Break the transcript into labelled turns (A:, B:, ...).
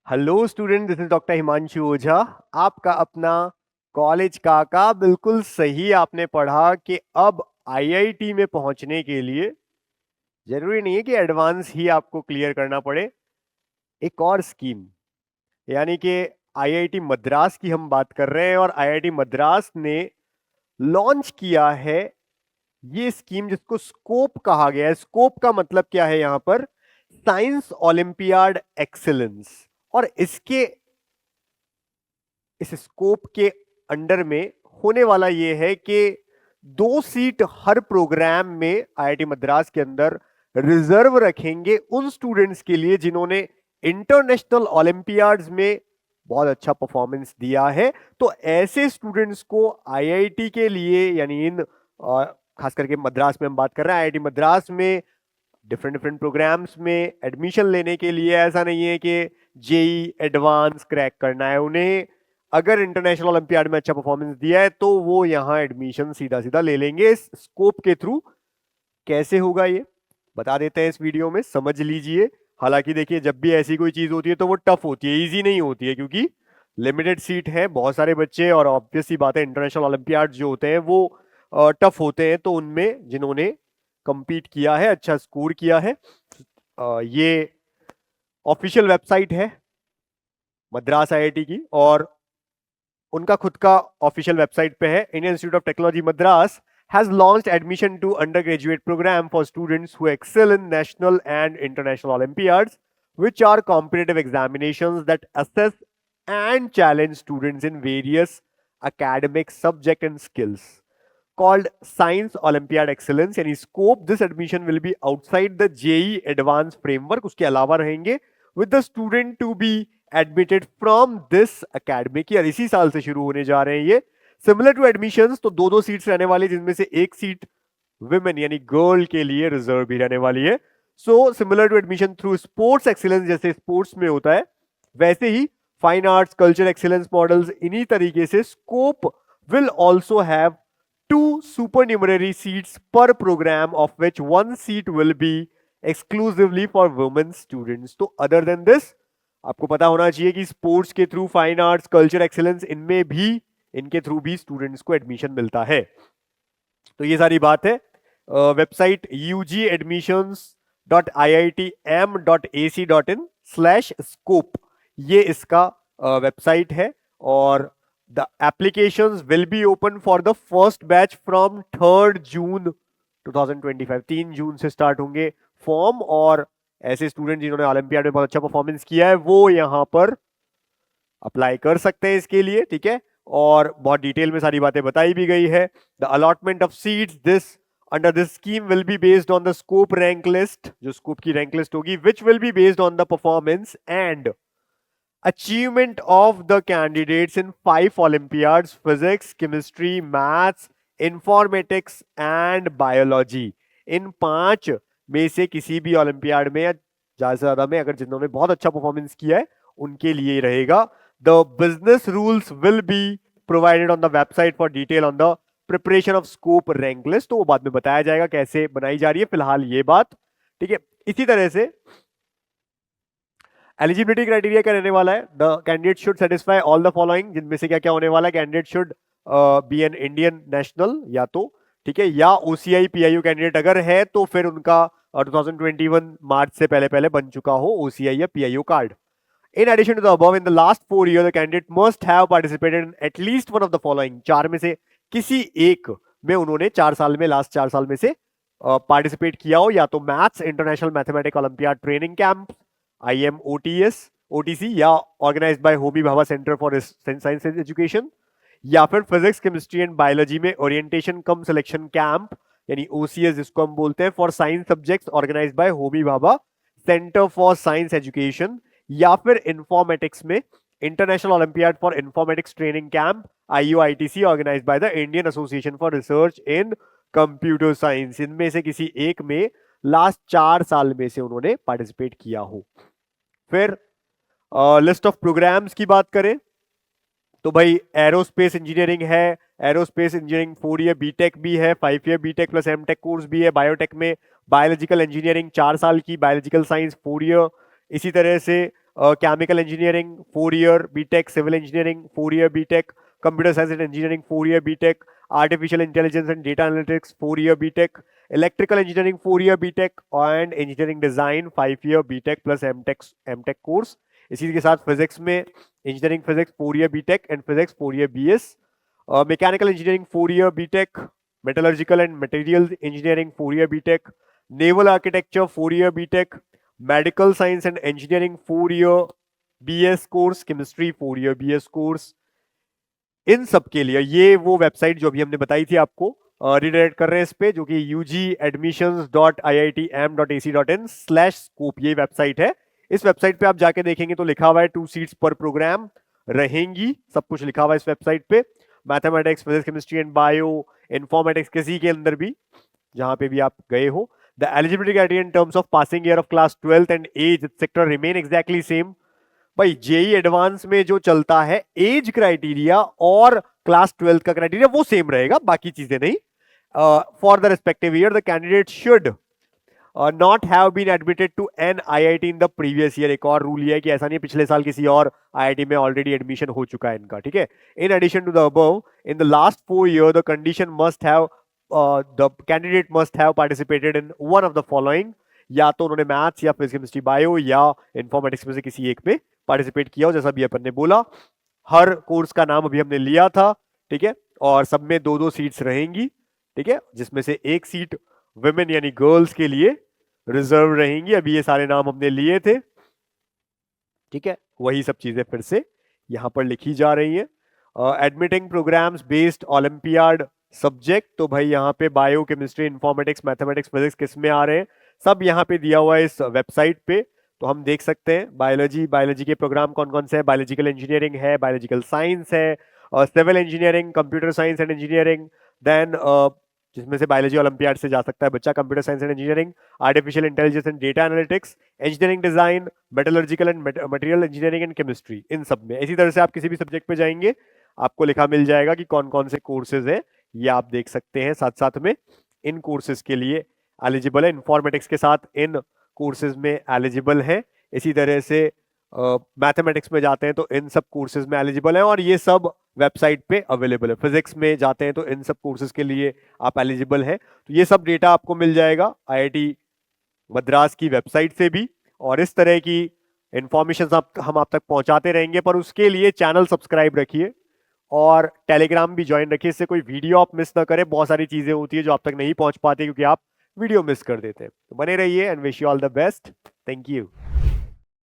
A: Hello student, this is doctor Himanshu Ojha. आपका अपना college काका। बिल्कुल सही आपने पढ़ा कि अब आईआईटी में पहुंचने के लिए जरूरी नहीं है कि एडवांस ही आपको क्लियर करना पड़े। एक और स्कीम, यानी कि आईआईटी मद्रास की हम बात कर रहे हैं, और आईआईटी मद्रास ने लॉन्च किया है ये स्कीम जिसको स्कोप कहा गया है। स्कोप का मतलब क्या है यहां पर? Science olympiad excellence. और इसके इस स्कोप के अंडर में होने वाला यह है कि 2 सीट हर प्रोग्राम में आईआईटी मद्रास के अंदर रिजर्व रखेंगे उन स्टूडेंट्स के लिए जिन्होंने इंटरनेशनल ओलंपियाड्स में बहुत अच्छा परफॉर्मेंस दिया है। तो ऐसे स्टूडेंट्स को आईआईटी के लिए, यानी खास करके मद्रास में हम बात कर रहे हैं, आईआईटी मद्रास में डिफरेंट डिफरेंट प्रोग्राम्स में एडमिशन लेने के लिए ऐसा नहीं है कि जेई एडवांस क्रैक करना है उन्हें। अगर इंटरनेशनल ओलंपियाड में अच्छा परफॉर्मेंस दिया है तो वो यहां एडमिशन सीधा सीधा ले लेंगे इस स्कोप के थ्रू। कैसे होगा ये बता देते हैं इस वीडियो में, समझ लीजिए। हालांकि देखिए, जब भी ऐसी कोई चीज होती है तो वो टफ होती है, इजी नहीं होती है, क्योंकि लिमिटेड सीट है, बहुत सारे बच्चे, और ऑब्वियस सी बात है इंटरनेशनल ओलंपियाड जो होते हैं वो टफ होते हैं। तो उनमें जिन्होंने कंपीट किया है, अच्छा स्कोर किया है, ये ऑफिशियल वेबसाइट है मद्रास आईआईटी की, और उनका खुद का ऑफिशियल वेबसाइट पे है। Indian institute of technology Madras has launched admission to undergraduate program for students who excel in national and international olympiads, which are competitive examinations that assess and challenge students in various academic subject and skills, called Science Olympiad Excellence। यानी scope this admission will be outside the JEE advanced framework, उसके अलावा रहेंगे, with the student to be admitted from this academic year। इसी साल से शुरू होने जा रहे हैं ये। सिमिलर टू एडमिशंस, तो दो दो सीट्स रहने वाली, जिनमें से एक सीट विमेन यानी गर्ल के लिए रिजर्व भी रहने वाली है। So similar to admission through sports excellence, जैसे स्पोर्ट्स में होता है वैसे ही fine arts culture excellence models, इन्हीं तरीके से scope will also have 2 supernumerary seats per program, of which 1 seat will be exclusively for women students। तो अदर देन दिस आपको पता होना चाहिए कि स्पोर्ट्स के through, fine arts culture excellence, इनमें भी, इनके थ्रू भी स्टूडेंट्स को एडमिशन मिलता है। तो ये सारी बात है। वेबसाइट ugadmissions.iitm.ac.in/scope, ये इसका वेबसाइट है। और the applications will be open for the first batch from 3 जून 2025। 3 जून से स्टार्ट होंगे फॉर्म, और ऐसे स्टूडेंट जिन्होंने ओलंपियाड में बहुत अच्छा परफॉर्मेंस किया है वो यहां पर अप्लाई कर सकते हैं इसके लिए, ठीक है। और बहुत डिटेल में सारी बातें बताई भी गई है। The allotment of seats this under this scheme will be based on the scope rank list, जो स्कोप की रैंक लिस्ट होगी, which will be based on the performance and achievement of the candidates in 5 Olympiads: physics, chemistry, maths, informatics and biology. इन 5 में से किसी भी olympiad में या ज्यादा से ज्यादा में, अगर जिन्होंने बहुत अच्छा परफॉर्मेंस किया है उनके लिए रहेगा। The business rules will be provided on the website for detail on the preparation of scope rank list। तो वो बाद में बताया जाएगा कैसे बनाई जा रही है, फिलहाल ये बात, ठीक है। इसी तरह से एलिजिबिलिटी क्राइटेरिया क्या रहने वाला है? The candidate should satisfy all the following, जिनमें से क्या क्या होने वाला है? Candidate should be an Indian national, या तो ठीक है, या ओसीआई पीआईयू कैंडिडेट अगर है तो फिर उनका 2021 मार्च से पहले पहले बन चुका हो ओसीआई या PIU card. In addition to the above, in the last 4 years, the candidate must have participated in at least one of the following। 4 में से किसी एक में उन्होंने 4 साल में, लास्ट 4 साल में से पार्टिसिपेट किया हो, या तो maths international mathematic olympiad training camp IMOTS OTC, या organised by Homi Bhabha centre for science education, या फिर फिजिक्स केमिस्ट्री एंड बायोलॉजी में ओरिएंटेशन कम सिलेक्शन कैंप, यानी OCS जिसको हम बोलते हैं, for science subjects organised by Homi Bhabha centre for science education, या फिर इंफॉर्मेटिक्स में international olympiad for informatics training camp IUITC organised by the Indian association for research in computer science. इनमें से किसी एक में लास्ट 4 साल में से उन्होंने पार्टिसिपेट किया हो। फिर लिस्ट ऑफ प्रोग्राम्स की बात करें तो भाई एरोस्पेस इंजीनियरिंग है, एरोस्पेस इंजीनियरिंग 4 ईयर बीटेक भी है, 5 year BTech plus MTech course भी है। बायोटेक में बायोलॉजिकल इंजीनियरिंग 4 साल की, बायोलॉजिकल साइंस 4 ईयर। इसी तरह से chemical engineering 4 year BTech, civil engineering 4 year BTech, computer science and engineering 4 year BTech, artificial intelligence and data analytics 4 year BTech, electrical engineering 4 year BTech and engineering design 5 year BTech plus MTech course. इसी के साथ physics में engineering physics 4 year BTech and physics 4 year BS, mechanical engineering 4 year BTech, metallurgical and material engineering 4 year BTech, naval architecture 4 year BTech, medical science and engineering 4 year BS course, chemistry 4 year BS course. इन सब के लिए ये वो website जो अभी हमने बताई थी आपको, रिडायरेक्ट कर रहे हैं इस पे, जो कि ugadmissions.iitm.ac.in/scope ये वेबसाइट है। इस वेबसाइट पे आप जाके देखेंगे तो लिखा हुआ है 2 सीट्स पर प्रोग्राम रहेंगी, सब कुछ लिखा हुआ है इस वेबसाइट पे। Mathematics, physics, chemistry and bio, informatics किसी के अंदर भी जहां पे भी आप गए हो। The eligibility criteria in terms of passing year of class 12th and age etcetera remain exactly same. भाई जेई एडवांस में जो चलता है एज क्राइटेरिया और क्लास 12th का क्राइटेरिया वो सेम रहेगा, बाकी चीजें नहीं। For the respective year the candidate should not have been admitted to an IIT in the previous year. एक और रूल ये है कि ऐसा नहीं है पिछले साल किसी और आईआईटी में ऑलरेडी एडमिशन हो चुका है इनका, ठीक है। In addition to the above, in the last 4 year the condition must have the candidate must have participated in one of the following. या तो उन्होंने मैथ्स या फिजिक्स, केमिस्ट्री, बायो या इन्फॉर्मेटिक्स में से किसी एक में पार्टिसिपेट किया हो, जैसा भी अपन ने बोला। हर कोर्स का नाम अभी हमने लिया था, ठीक है, और सब में 2-2 सीट्स रहेंगी, ठीक है, जिसमें से एक सीट विमेन यानी गर्ल्स के लिए रिजर्व रहेंगी। अभी ये सारे नाम हमने लिए थे, ठीक है, वही सब चीजें फिर से यहां पर लिखी जा रही है। Admitting programs based olympiad subject, तो भाई यहाँ पे bio, chemistry, informatics, mathematics, physics किस में आ रहे हैं, सब यहाँ पे दिया हुआ है इस वेबसाइट पे। तो हम देख सकते हैं बायोलॉजी के प्रोग्राम कौन कौन से हैं। बायोलॉजिकल इंजीनियरिंग है, बायोलॉजिकल साइंस है, civil engineering, computer science and engineering, then जिसमें से बायोलॉजी ओलंपियाड से जा सकता है बच्चा, computer science and engineering, artificial intelligence and data analytics, engineering design, metallurgical and material engineering and chemistry, इन सब में। इसी तरह से आप किसी भी सब्जेक्ट पे जाएंगे आपको लिखा मिल जाएगा कि कौन कौन से कोर्सेज है, ये आप देख सकते हैं। साथ साथ में इन कोर्सेज के लिए एलिजिबल है, इन्फॉर्मेटिक्स के साथ इन कोर्सेज में एलिजिबल है। इसी तरह से मैथमेटिक्स में जाते हैं तो इन सब कोर्सेज में एलिजिबल है, और ये सब वेबसाइट पे अवेलेबल है। फिजिक्स में जाते हैं तो इन सब कोर्सेज के लिए आप एलिजिबल हैं। तो ये सब डेटा आपको मिल जाएगा आईआईटी मद्रास की वेबसाइट से भी, और इस तरह की इंफॉर्मेशन हम आप तक पहुंचाते रहेंगे। पर उसके लिए चैनल सब्सक्राइब रखिए और टेलीग्राम भी ज्वाइन रखिए, इससे कोई वीडियो आप मिस ना करें। बहुत सारी चीजें होती है जो आप तक नहीं पहुंच पाती क्योंकि आप वीडियो मिस कर देते हैं। तो बने रहिए and wish you all the best. Thank you.